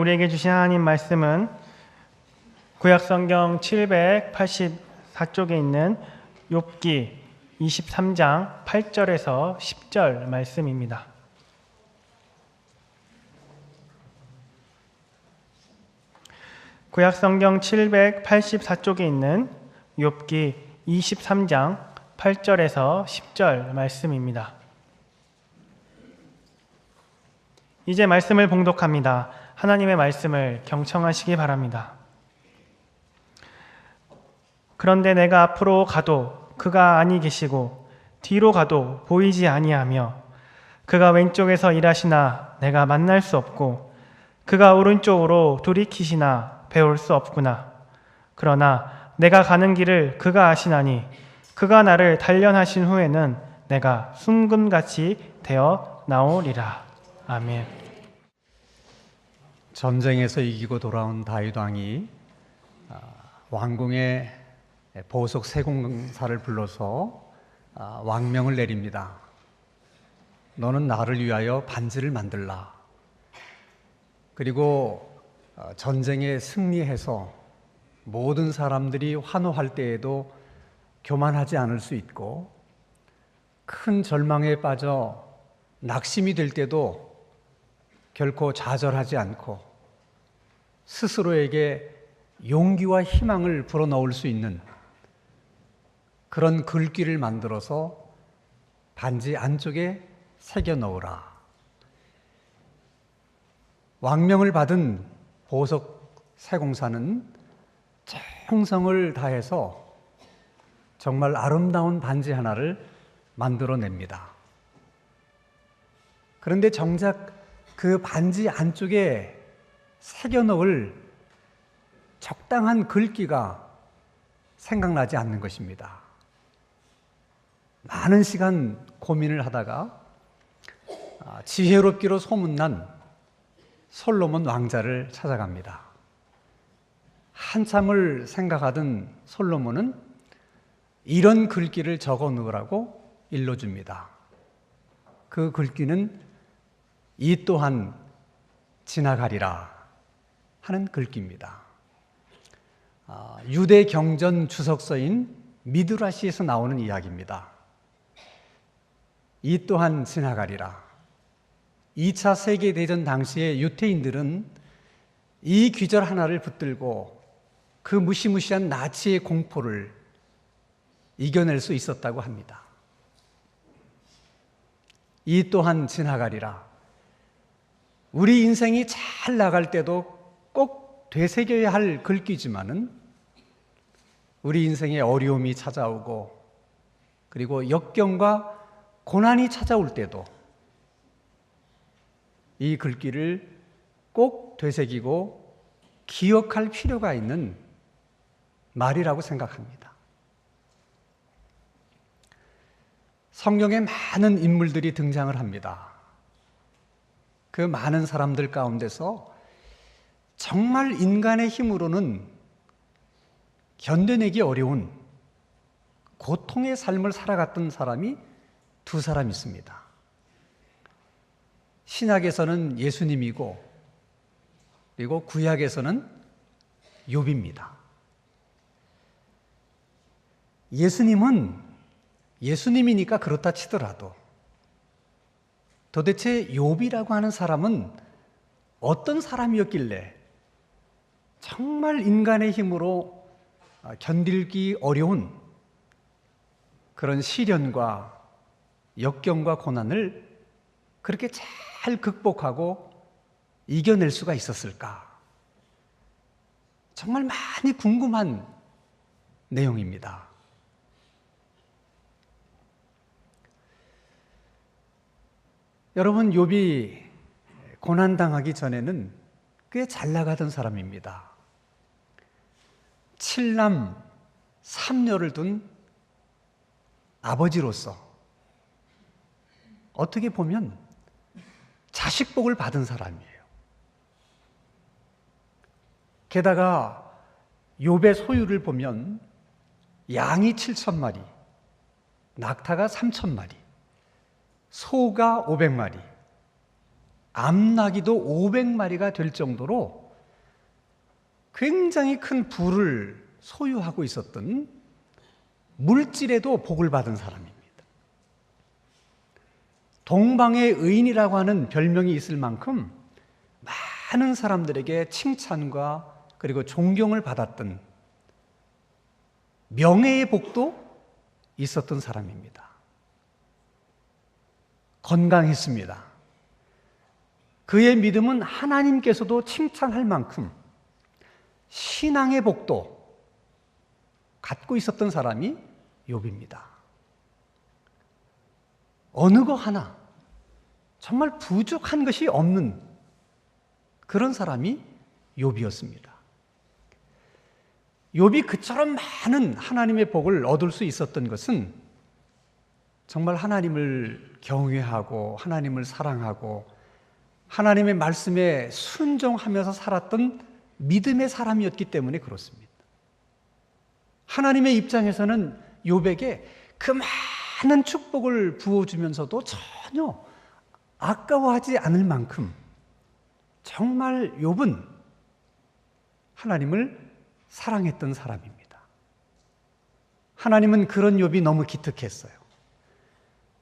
우리에게 주신 하나님 말씀은 구약성경 784쪽에 있는 욥기 23장 8절에서 10절 말씀입니다. 구약성경 784쪽에 있는 욥기 23장 8절에서 10절 말씀입니다. 이제 말씀을 봉독합니다. 하나님의 말씀을 경청하시기 바랍니다. 그런데 내가 앞으로 가도 그가 아니 계시고 뒤로 가도 보이지 아니하며 그가 왼쪽에서 일하시나 내가 만날 수 없고 그가 오른쪽으로 돌이키시나 배울 수 없구나. 그러나 내가 가는 길을 그가 아시나니 그가 나를 단련하신 후에는 내가 순금같이 되어 나오리라. 아멘. 전쟁에서 이기고 돌아온 다윗 왕이 왕궁의 보석 세공사를 불러서 왕명을 내립니다. 너는 나를 위하여 반지를 만들라. 그리고 전쟁에 승리해서 모든 사람들이 환호할 때에도 교만하지 않을 수 있고 큰 절망에 빠져 낙심이 될 때도 결코 좌절하지 않고 스스로에게 용기와 희망을 불어넣을 수 있는 그런 글귀를 만들어서 반지 안쪽에 새겨 넣으라. 왕명을 받은 보석 세공사는 정성을 다해서 정말 아름다운 반지 하나를 만들어냅니다. 그런데 정작 그 반지 안쪽에 새겨 넣을 적당한 글귀가 생각나지 않는 것입니다. 많은 시간 고민을 하다가 지혜롭기로 소문난 솔로몬 왕자를 찾아갑니다. 한참을 생각하던 솔로몬은 이런 글귀를 적어 놓으라고 일러줍니다. 그 글귀는 이 또한 지나가리라 하는 글귀입니다. 유대 경전 주석서인 미드라시에서 나오는 이야기입니다. 이 또한 지나가리라. 2차 세계대전 당시에 유태인들은 이 귀절 하나를 붙들고 그 무시무시한 나치의 공포를 이겨낼 수 있었다고 합니다. 이 또한 지나가리라. 우리 인생이 잘 나갈 때도 꼭 되새겨야 할 글귀지만은 우리 인생에 어려움이 찾아오고 그리고 역경과 고난이 찾아올 때도 이 글귀를 꼭 되새기고 기억할 필요가 있는 말이라고 생각합니다. 성경에 많은 인물들이 등장을 합니다. 그 많은 사람들 가운데서 정말 인간의 힘으로는 견뎌내기 어려운 고통의 삶을 살아갔던 사람이 두 사람 있습니다. 신약에서는 예수님이고 그리고 구약에서는 욥입니다. 예수님은 예수님이니까 그렇다 치더라도 도대체 욥이라고 하는 사람은 어떤 사람이었길래 정말 인간의 힘으로 견디기 어려운 그런 시련과 역경과 고난을 그렇게 잘 극복하고 이겨낼 수가 있었을까? 정말 많이 궁금한 내용입니다. 여러분, 욥이 고난당하기 전에는 꽤 잘 나가던 사람입니다. 7남 3녀를 둔 아버지로서 어떻게 보면 자식복을 받은 사람이에요. 게다가 욥의 소유를 보면 양이 7,000마리, 낙타가 3,000마리, 소가 500마리, 암나귀도 500마리가 될 정도로 굉장히 큰 부를 소유하고 있었던, 물질에도 복을 받은 사람입니다. 동방의 의인이라고 하는 별명이 있을 만큼 많은 사람들에게 칭찬과 그리고 존경을 받았던, 명예의 복도 있었던 사람입니다. 건강했습니다. 그의 믿음은 하나님께서도 칭찬할 만큼 신앙의 복도 갖고 있었던 사람이 욥입니다. 어느 거 하나 정말 부족한 것이 없는 그런 사람이 욥이었습니다. 욥이 그처럼 많은 하나님의 복을 얻을 수 있었던 것은 정말 하나님을 경외하고 하나님을 사랑하고 하나님의 말씀에 순종하면서 살았던 믿음의 사람이었기 때문에 그렇습니다. 하나님의 입장에서는 욥에게 그 많은 축복을 부어주면서도 전혀 아까워하지 않을 만큼 정말 욥은 하나님을 사랑했던 사람입니다. 하나님은 그런 욥이 너무 기특했어요.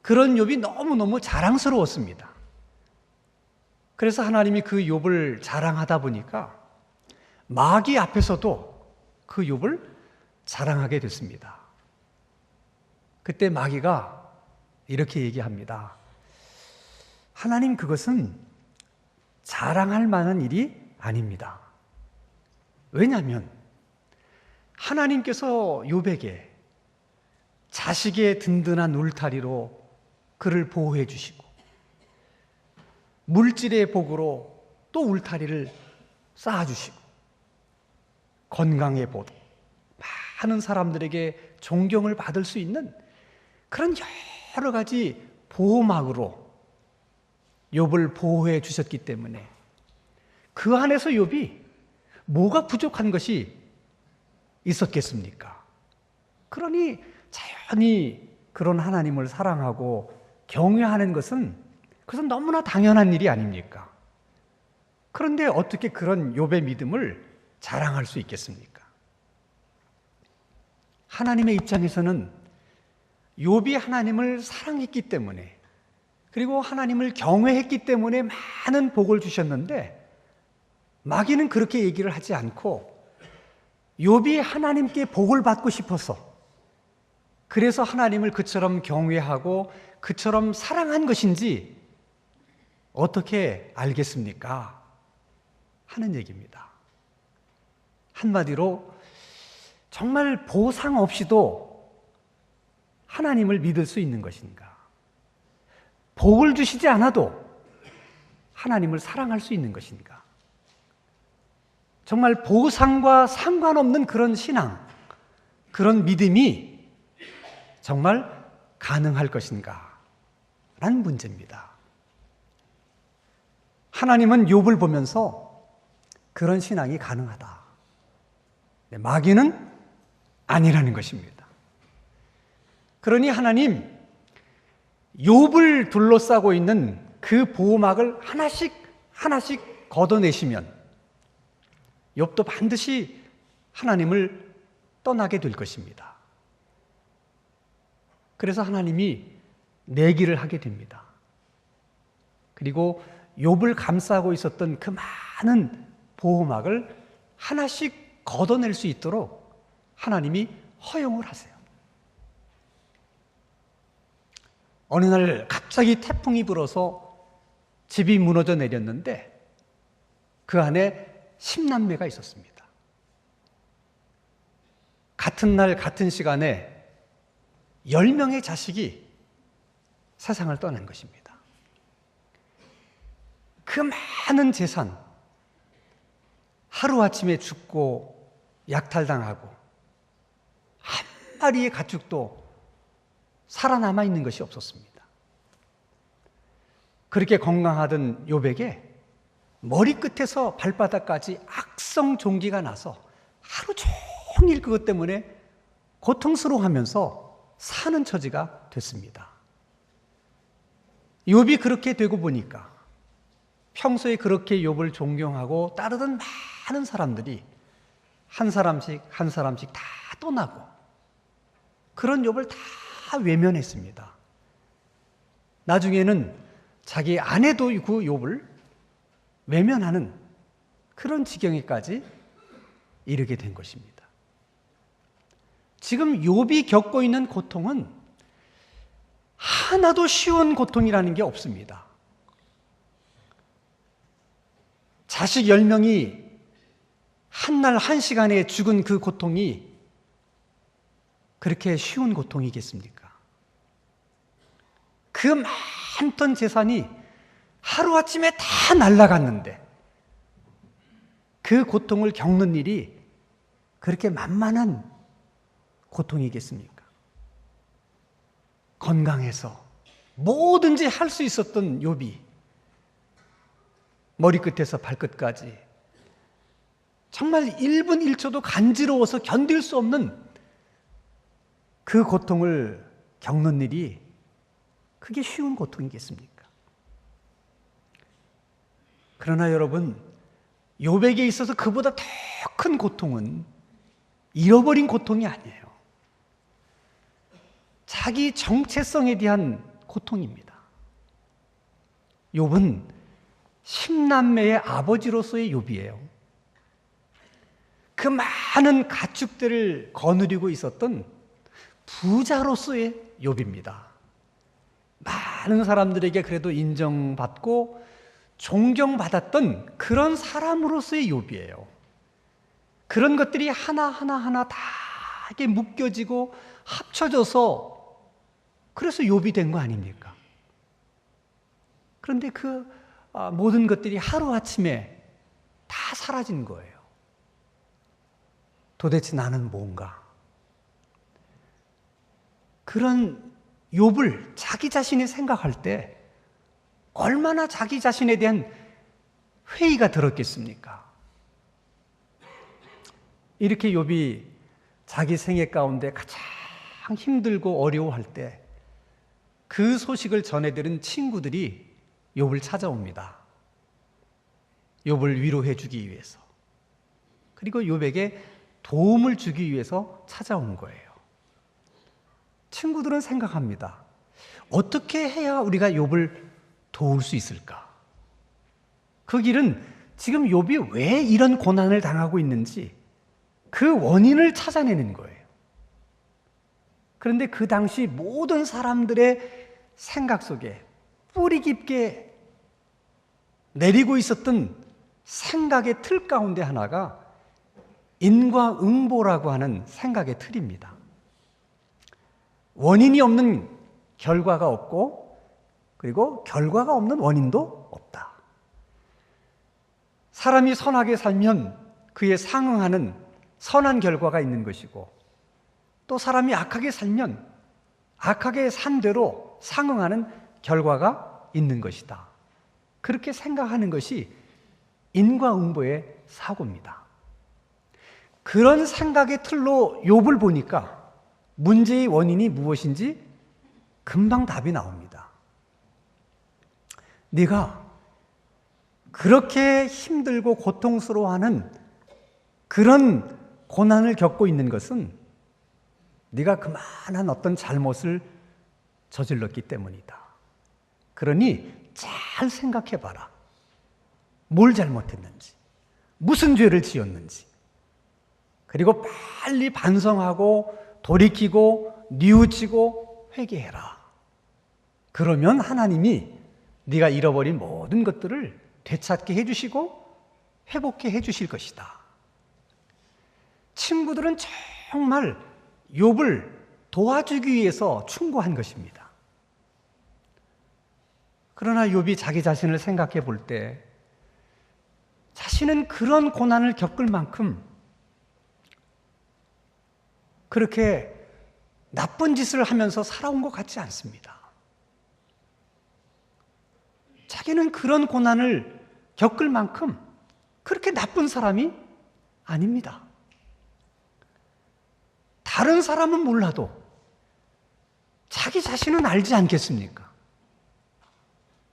그런 욥이 너무너무 자랑스러웠습니다. 그래서 하나님이 그 욥을 자랑하다 보니까 마귀 앞에서도 그 욥을 자랑하게 됐습니다. 그때 마귀가 이렇게 얘기합니다. 하나님, 그것은 자랑할 만한 일이 아닙니다. 왜냐하면 하나님께서 욥에게 자식의 든든한 울타리로 그를 보호해 주시고 물질의 복으로 또 울타리를 쌓아주시고 건강의 복, 많은 사람들에게 존경을 받을 수 있는 그런 여러 가지 보호막으로 욥을 보호해 주셨기 때문에 그 안에서 욥이 뭐가 부족한 것이 있었겠습니까? 그러니 자연히 그런 하나님을 사랑하고 경외하는 것은 그것은 너무나 당연한 일이 아닙니까? 그런데 어떻게 그런 욥의 믿음을 자랑할 수 있겠습니까? 하나님의 입장에서는 욥이 하나님을 사랑했기 때문에 그리고 하나님을 경외했기 때문에 많은 복을 주셨는데 마귀는 그렇게 얘기를 하지 않고 욥이 하나님께 복을 받고 싶어서 그래서 하나님을 그처럼 경외하고 그처럼 사랑한 것인지 어떻게 알겠습니까? 하는 얘기입니다. 한마디로 정말 보상 없이도 하나님을 믿을 수 있는 것인가? 복을 주시지 않아도 하나님을 사랑할 수 있는 것인가? 정말 보상과 상관없는 그런 신앙, 그런 믿음이 정말 가능할 것인가? 라는 문제입니다. 하나님은 욥을 보면서 그런 신앙이 가능하다. 마귀는 아니라는 것입니다. 그러니 하나님, 욥을 둘러싸고 있는 그 보호막을 하나씩 하나씩 걷어내시면 욥도 반드시 하나님을 떠나게 될 것입니다. 그래서 하나님이 내기를 하게 됩니다. 그리고 욥을 감싸고 있었던 그 많은 보호막을 하나씩 걷어낼 수 있도록 하나님이 허용을 하세요. 어느 날 갑자기 태풍이 불어서 집이 무너져 내렸는데 그 안에 10남매가 있었습니다. 같은 날 같은 시간에 10명의 자식이 세상을 떠난 것입니다. 그 많은 재산 하루아침에 죽고 약탈당하고 한 마리의 가축도 살아남아 있는 것이 없었습니다. 그렇게 건강하던 욥에게 머리끝에서 발바닥까지 악성 종기가 나서 하루 종일 그것 때문에 고통스러워하면서 사는 처지가 됐습니다. 욥이 그렇게 되고 보니까 평소에 그렇게 욥을 존경하고 따르던 많은 사람들이 한 사람씩 한 사람씩 다 떠나고 그런 욥을 다 외면했습니다. 나중에는 자기 아내도 그 욥을 외면하는 그런 지경에까지 이르게 된 것입니다. 지금 욥이 겪고 있는 고통은 하나도 쉬운 고통이라는 게 없습니다. 자식 10명이 한날 1시간에 죽은 그 고통이 그렇게 쉬운 고통이겠습니까? 그 많던 재산이 하루아침에 다 날아갔는데 그 고통을 겪는 일이 그렇게 만만한 고통이겠습니까? 건강해서 뭐든지 할 수 있었던 욥이 머리끝에서 발끝까지 정말 1분 1초도 간지러워서 견딜 수 없는 그 고통을 겪는 일이 그게 쉬운 고통이겠습니까? 그러나 여러분, 욥에게 있어서 그보다 더 큰 고통은 잃어버린 고통이 아니에요. 자기 정체성에 대한 고통입니다. 욥은 10남매의 아버지로서의 욥이에요. 그 많은 가축들을 거느리고 있었던 부자로서의 욥입니다. 많은 사람들에게 그래도 인정받고 존경받았던 그런 사람으로서의 욥이에요. 그런 것들이 하나하나 다 이렇게 묶여지고 합쳐져서 그래서 욥이 된 거 아닙니까? 그런데 그 모든 것들이 하루아침에 다 사라진 거예요. 도대체 나는 뭔가? 그런 욥을 자기 자신이 생각할 때 얼마나 자기 자신에 대한 회의가 들었겠습니까? 이렇게 욥이 자기 생애 가운데 가장 힘들고 어려워할 때 그 소식을 전해들은 친구들이 욥을 찾아옵니다. 욥을 위로해 주기 위해서. 그리고 욥에게 도움을 주기 위해서 찾아온 거예요. 친구들은 생각합니다. 어떻게 해야 우리가 욥을 도울 수 있을까? 그 길은 지금 욥이 왜 이런 고난을 당하고 있는지 그 원인을 찾아내는 거예요. 그런데 그 당시 모든 사람들의 생각 속에 뿌리 깊게 내리고 있었던 생각의 틀 가운데 하나가 인과응보라고 하는 생각의 틀입니다. 원인이 없는 결과가 없고 그리고 결과가 없는 원인도 없다. 사람이 선하게 살면 그에 상응하는 선한 결과가 있는 것이고 또 사람이 악하게 살면 악하게 산 대로 상응하는 결과가 있는 것이다. 그렇게 생각하는 것이 인과응보의 사고입니다. 그런 생각의 틀로 욥을 보니까 문제의 원인이 무엇인지 금방 답이 나옵니다. 네가 그렇게 힘들고 고통스러워하는 그런 고난을 겪고 있는 것은 네가 그만한 어떤 잘못을 저질렀기 때문이다. 그러니 잘 생각해봐라. 뭘 잘못했는지, 무슨 죄를 지었는지, 그리고 빨리 반성하고 돌이키고 뉘우치고 회개해라. 그러면 하나님이 네가 잃어버린 모든 것들을 되찾게 해주시고 회복해 해주실 것이다. 친구들은 정말 욥을 도와주기 위해서 충고한 것입니다. 그러나 욥이 자기 자신을 생각해 볼 때 자신은 그런 고난을 겪을 만큼 그렇게 나쁜 짓을 하면서 살아온 것 같지 않습니다. 자기는 그런 고난을 겪을 만큼 그렇게 나쁜 사람이 아닙니다. 다른 사람은 몰라도 자기 자신은 알지 않겠습니까?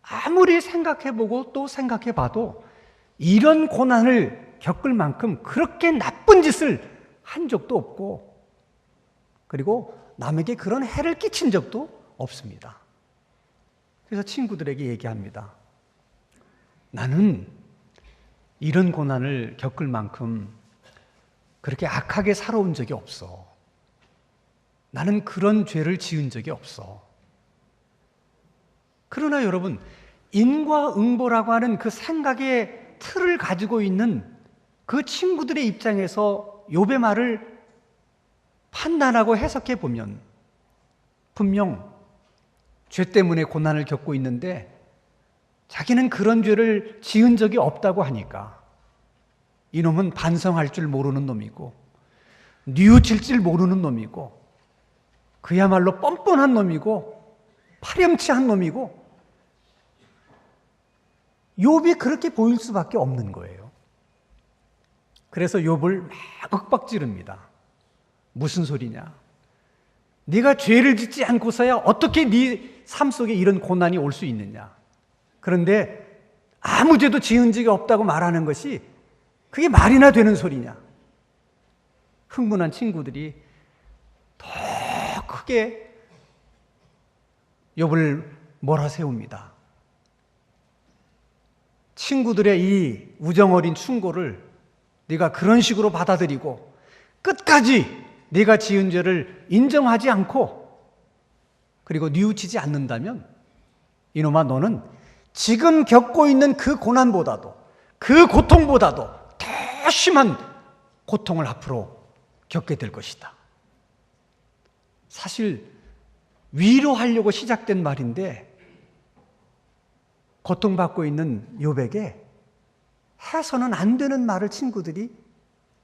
아무리 생각해보고 또 생각해봐도 이런 고난을 겪을 만큼 그렇게 나쁜 짓을 한 적도 없고, 그리고 남에게 그런 해를 끼친 적도 없습니다. 그래서 친구들에게 얘기합니다. 나는 이런 고난을 겪을 만큼 그렇게 악하게 살아온 적이 없어. 나는 그런 죄를 지은 적이 없어. 그러나 여러분, 인과응보라고 하는 그 생각의 틀을 가지고 있는 그 친구들의 입장에서 욥의 말을 판단하고 해석해 보면 분명 죄 때문에 고난을 겪고 있는데 자기는 그런 죄를 지은 적이 없다고 하니까 이놈은 반성할 줄 모르는 놈이고 뉘우칠 줄 모르는 놈이고 그야말로 뻔뻔한 놈이고 파렴치한 놈이고 욥이 그렇게 보일 수밖에 없는 거예요. 그래서 욥을 막 윽박지릅니다. 무슨 소리냐? 네가 죄를 짓지 않고서야 어떻게 네 삶 속에 이런 고난이 올 수 있느냐? 그런데 아무 죄도 지은 적이 없다고 말하는 것이 그게 말이나 되는 소리냐? 흥분한 친구들이 더 크게 욥을 몰아세웁니다. 친구들의 이 우정어린 충고를 네가 그런 식으로 받아들이고 끝까지 네가 지은 죄를 인정하지 않고 그리고 뉘우치지 않는다면 이놈아 너는 지금 겪고 있는 그 고난보다도 그 고통보다도 더 심한 고통을 앞으로 겪게 될 것이다. 사실 위로하려고 시작된 말인데 고통받고 있는 욥에게 해서는 안 되는 말을 친구들이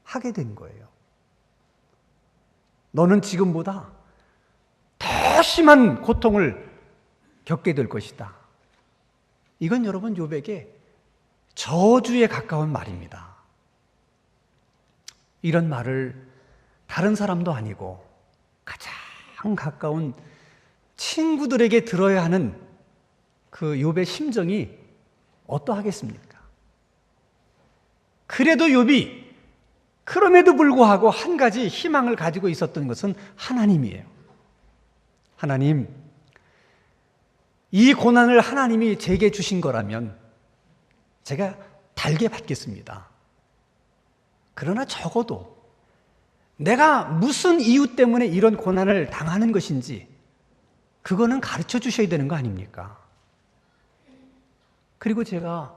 하게 된 거예요. 너는 지금보다 더 심한 고통을 겪게 될 것이다. 이건 여러분 욥에게 저주에 가까운 말입니다. 이런 말을 다른 사람도 아니고 가장 가까운 친구들에게 들어야 하는 그 욥의 심정이 어떠하겠습니까? 그래도 욥이 그럼에도 불구하고 한 가지 희망을 가지고 있었던 것은 하나님이에요. 하나님, 이 고난을 하나님이 제게 주신 거라면 제가 달게 받겠습니다. 그러나 적어도 내가 무슨 이유 때문에 이런 고난을 당하는 것인지 그거는 가르쳐 주셔야 되는 거 아닙니까? 그리고 제가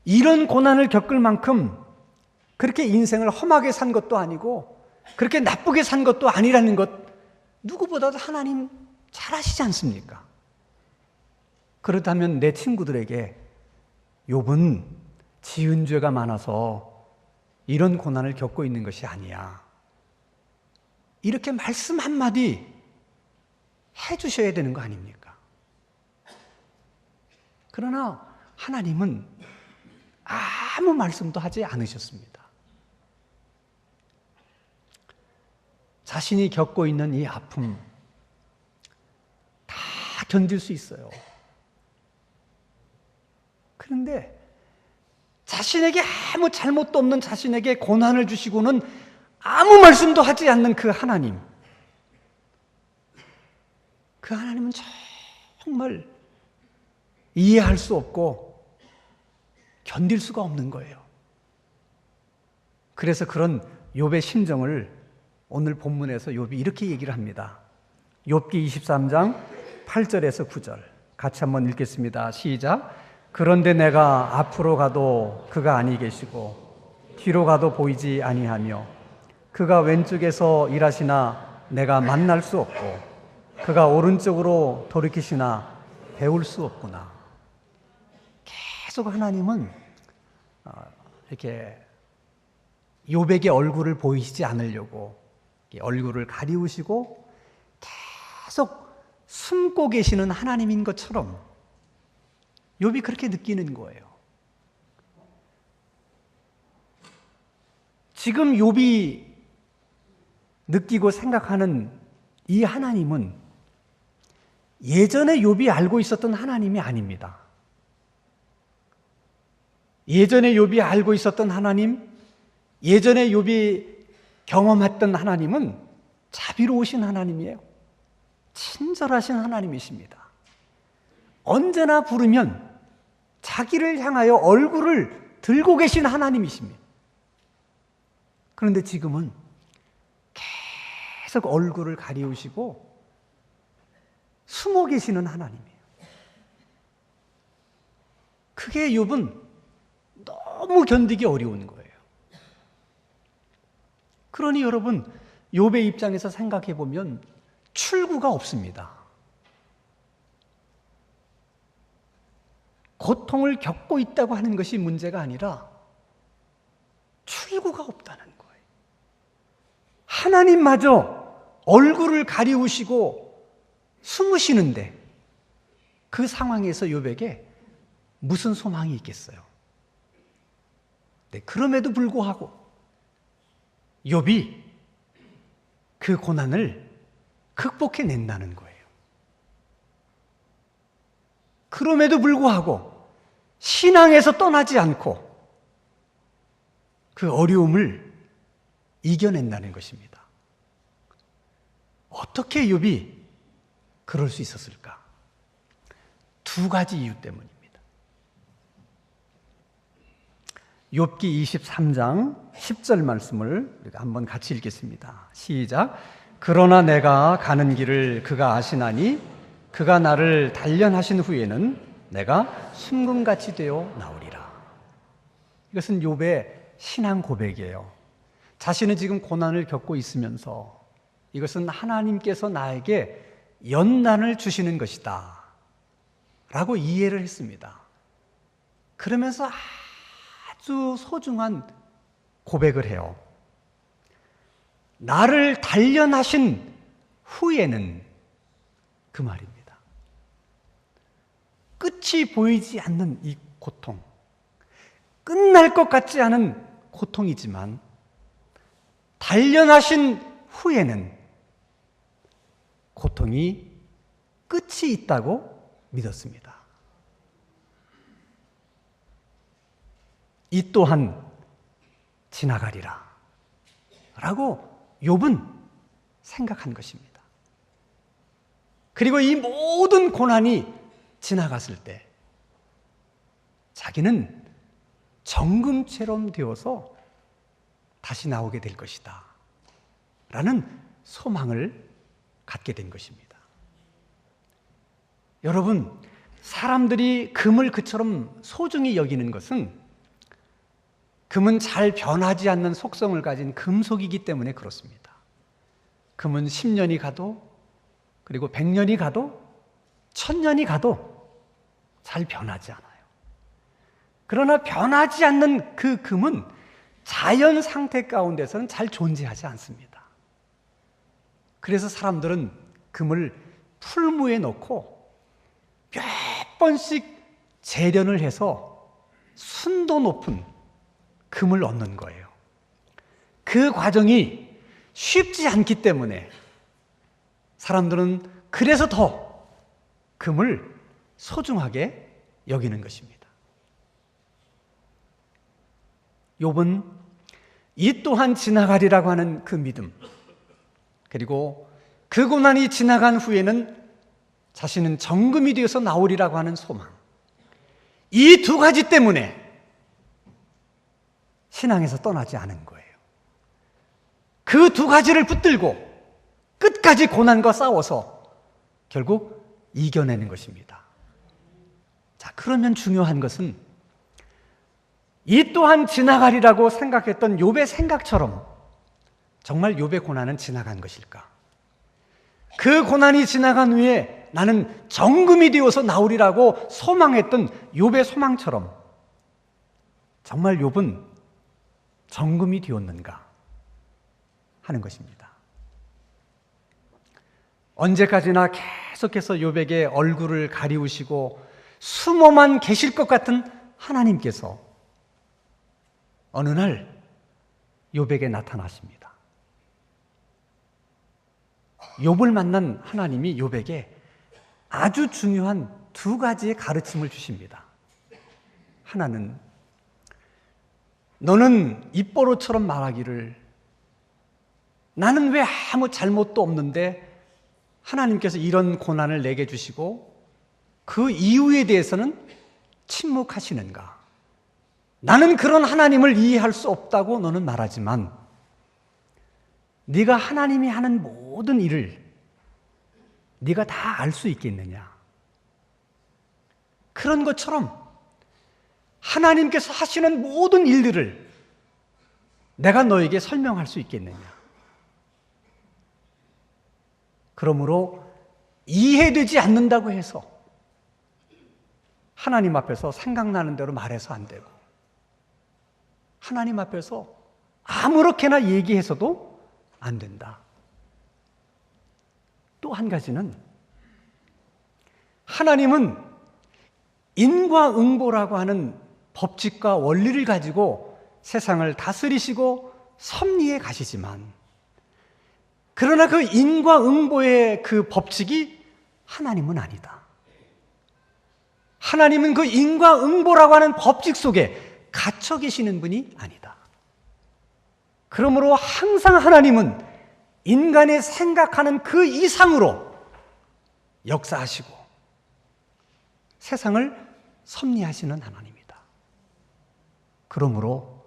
이런 고난을 겪을 만큼 그렇게 인생을 험하게 산 것도 아니고 그렇게 나쁘게 산 것도 아니라는 것 누구보다도 하나님 잘 아시지 않습니까? 그렇다면 내 친구들에게 욥은 지은 죄가 많아서 이런 고난을 겪고 있는 것이 아니야. 이렇게 말씀 한마디 해주셔야 되는 거 아닙니까? 그러나 하나님은 아무 말씀도 하지 않으셨습니다. 자신이 겪고 있는 이 아픔 다 견딜 수 있어요. 그런데 자신에게 아무 잘못도 없는 자신에게 고난을 주시고는 아무 말씀도 하지 않는 그 하나님, 그 하나님은 정말 이해할 수 없고 견딜 수가 없는 거예요. 그래서 그런 욥의 심정을 오늘 본문에서 욥이 이렇게 얘기를 합니다. 욥기 23장 8절에서 9절 같이 한번 읽겠습니다. 시작. 그런데 내가 앞으로 가도 그가 아니 계시고 뒤로 가도 보이지 아니하며 그가 왼쪽에서 일하시나 내가 만날 수 없고 그가 오른쪽으로 돌이키시나 배울 수 없구나. 계속 하나님은 이렇게 욥에게 얼굴을 보이시지 않으려고 얼굴을 가리우시고 계속 숨고 계시는 하나님인 것처럼 욥이 그렇게 느끼는 거예요. 지금 욥이 느끼고 생각하는 이 하나님은 예전에 욥이 알고 있었던 하나님이 아닙니다. 예전에 욥이 알고 있었던 하나님, 예전에 욥이 경험했던 하나님은 자비로우신 하나님이에요. 친절하신 하나님이십니다. 언제나 부르면 자기를 향하여 얼굴을 들고 계신 하나님이십니다. 그런데 지금은 계속 얼굴을 가리우시고 숨어 계시는 하나님이에요. 그게 욥은 너무 견디기 어려운 거예요. 그러니 여러분, 욥의 입장에서 생각해 보면 출구가 없습니다. 고통을 겪고 있다고 하는 것이 문제가 아니라 출구가 없다는 거예요. 하나님마저 얼굴을 가리우시고 숨으시는데 그 상황에서 욥에게 무슨 소망이 있겠어요? 네, 그럼에도 불구하고 욥이 그 고난을 극복해낸다는 거예요. 그럼에도 불구하고 신앙에서 떠나지 않고 그 어려움을 이겨낸다는 것입니다. 어떻게 욥이 그럴 수 있었을까? 두 가지 이유 때문입니다. 욥기 23장 10절 말씀을 우리가 한번 같이 읽겠습니다. 시작. 그러나 내가 가는 길을 그가 아시나니 그가 나를 단련하신 후에는 내가 순금같이 되어 나오리라. 이것은 욥의 신앙 고백이에요. 자신은 지금 고난을 겪고 있으면서 이것은 하나님께서 나에게 연단을 주시는 것이다 라고 이해를 했습니다. 그러면서 아주 소중한 고백을 해요. 나를 단련하신 후에는, 그 말입니다. 끝이 보이지 않는 이 고통, 끝날 것 같지 않은 고통이지만 단련하신 후에는 고통이 끝이 있다고 믿었습니다. 이 또한 지나가리라 라고 욥은 생각한 것입니다. 그리고 이 모든 고난이 지나갔을 때 자기는 정금처럼 되어서 다시 나오게 될 것이다 라는 소망을 갖게 된 것입니다. 여러분, 사람들이 금을 그처럼 소중히 여기는 것은 금은 잘 변하지 않는 속성을 가진 금속이기 때문에 그렇습니다. 금은 10년이 가도, 그리고 100년이 가도, 1000년이 가도 잘 변하지 않아요. 그러나 변하지 않는 그 금은 자연 상태 가운데서는 잘 존재하지 않습니다. 그래서 사람들은 금을 풀무에 넣고 몇 번씩 재련을 해서 순도 높은 금을 얻는 거예요. 그 과정이 쉽지 않기 때문에 사람들은 그래서 더 금을 소중하게 여기는 것입니다. 욥은 이 또한 지나가리라고 하는 그 믿음, 그리고 그 고난이 지나간 후에는 자신은 정금이 되어서 나오리라고 하는 소망, 이 두 가지 때문에 신앙에서 떠나지 않은 거예요. 그 두 가지를 붙들고 끝까지 고난과 싸워서 결국 이겨내는 것입니다. 자, 그러면 중요한 것은 이 또한 지나가리라고 생각했던 욥의 생각처럼 정말 욥의 고난은 지나간 것일까? 그 고난이 지나간 후에 나는 정금이 되어서 나오리라고 소망했던 욥의 소망처럼 정말 욥은 정금이 되었는가 하는 것입니다. 언제까지나 계속해서 욥에게 얼굴을 가리우시고 숨어만 계실 것 같은 하나님께서 어느 날 욥에게 나타나십니다. 욥을 만난 하나님이 욥에게 아주 중요한 두 가지의 가르침을 주십니다. 하나는 너는 입버릇처럼 말하기를 나는 왜 아무 잘못도 없는데 하나님께서 이런 고난을 내게 주시고 그 이유에 대해서는 침묵하시는가? 나는 그런 하나님을 이해할 수 없다고 너는 말하지만 네가 하나님이 하는 모든 일을 네가 다 알 수 있겠느냐? 그런 것처럼 하나님께서 하시는 모든 일들을 내가 너에게 설명할 수 있겠느냐? 그러므로 이해되지 않는다고 해서 하나님 앞에서 생각나는 대로 말해서 안 되고 하나님 앞에서 아무렇게나 얘기해서도 안 된다. 또 한 가지는 하나님은 인과응보라고 하는 법칙과 원리를 가지고 세상을 다스리시고 섭리해 가시지만 그러나 그 인과응보의 그 법칙이 하나님은 아니다. 하나님은 그 인과응보라고 하는 법칙 속에 갇혀 계시는 분이 아니다. 그러므로 항상 하나님은 인간이 생각하는 그 이상으로 역사하시고 세상을 섭리하시는 하나님이다. 그러므로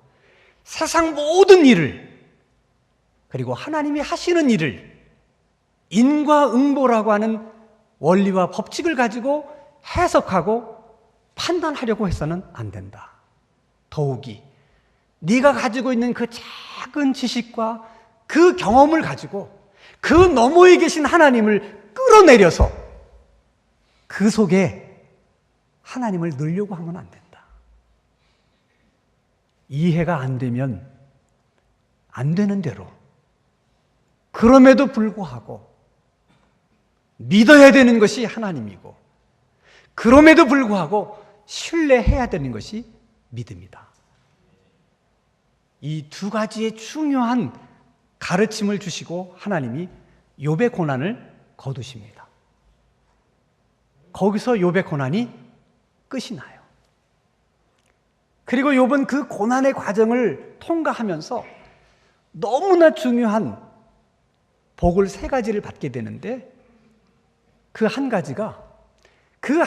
세상 모든 일을 그리고 하나님이 하시는 일을 인과응보라고 하는 원리와 법칙을 가지고 해석하고 판단하려고 해서는 안 된다. 더욱이 네가 가지고 있는 그 작은 지식과 그 경험을 가지고 그 너머에 계신 하나님을 끌어내려서 그 속에 하나님을 넣으려고 하면 안 된다. 이해가 안 되면 안 되는 대로 그럼에도 불구하고 믿어야 되는 것이 하나님이고 그럼에도 불구하고 신뢰해야 되는 것이 믿음이다. 이 두 가지의 중요한 가르침을 주시고 하나님이 욥의 고난을 거두십니다. 거기서 욥의 고난이 끝이 나요. 그리고 욥은 그 고난의 과정을 통과하면서 너무나 중요한 복을 세 가지를 받게 되는데 그 한 가지가 그